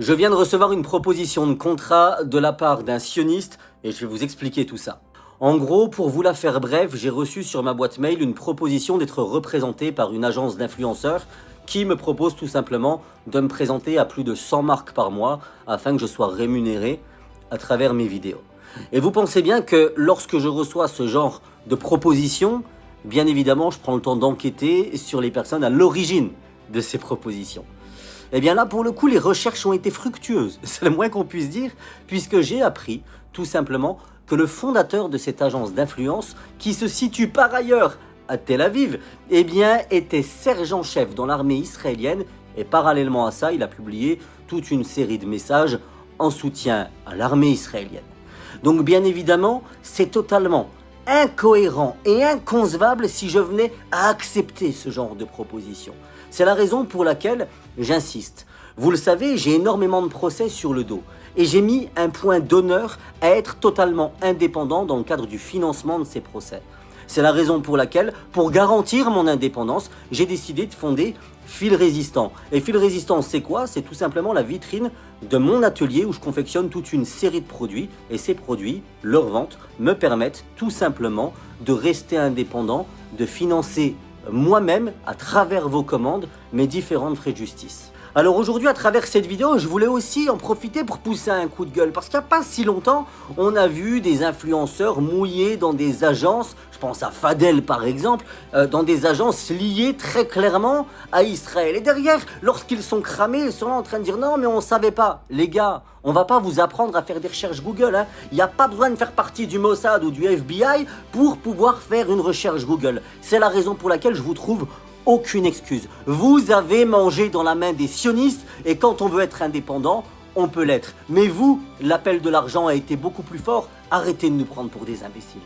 Je viens de recevoir une proposition de contrat de la part d'un sioniste et je vais vous expliquer tout ça. En gros, pour vous la faire brève, j'ai reçu sur ma boîte mail une proposition d'être représenté par une agence d'influenceurs qui me propose tout simplement de me présenter à plus de 100 marques par mois afin que je sois rémunéré à travers mes vidéos. Et vous pensez bien que lorsque je reçois ce genre de proposition, bien évidemment, je prends le temps d'enquêter sur les personnes à l'origine de ces propositions. Et bien là, pour le coup, les recherches ont été fructueuses, c'est le moins qu'on puisse dire, puisque j'ai appris, tout simplement, que le fondateur de cette agence d'influence, qui se situe par ailleurs à Tel Aviv, eh bien, était sergent-chef dans l'armée israélienne, et parallèlement à ça, il a publié toute une série de messages en soutien à l'armée israélienne. Donc bien évidemment, c'est totalement incohérent et inconcevable si je venais à accepter ce genre de proposition. C'est la raison pour laquelle j'insiste. Vous le savez, j'ai énormément de procès sur le dos et j'ai mis un point d'honneur à être totalement indépendant dans le cadre du financement de ces procès. C'est la raison pour laquelle, pour garantir mon indépendance, j'ai décidé de fonder Fil Résistant. Et Fil Résistant, c'est quoi? C'est tout simplement la vitrine de mon atelier où je confectionne toute une série de produits. Et ces produits, leur vente, me permettent tout simplement de rester indépendant, de financer moi-même, à travers vos commandes, mes différents frais de justice. Alors aujourd'hui, à travers cette vidéo, je voulais aussi en profiter pour pousser un coup de gueule. Parce qu'il n'y a pas si longtemps, on a vu des influenceurs mouillés dans des agences, je pense à Fadel par exemple, dans des agences liées très clairement à Israël. Et derrière, lorsqu'ils sont cramés, ils sont là en train de dire non mais on ne savait pas. Les gars, on ne va pas vous apprendre à faire des recherches Google. Hein. Il n'y a pas besoin de faire partie du Mossad ou du FBI pour pouvoir faire une recherche Google. C'est la raison pour laquelle je vous trouve aucune excuse. Vous avez mangé dans la main des sionistes et quand on veut être indépendant, on peut l'être. Mais vous, l'appel de l'argent a été beaucoup plus fort. Arrêtez de nous prendre pour des imbéciles.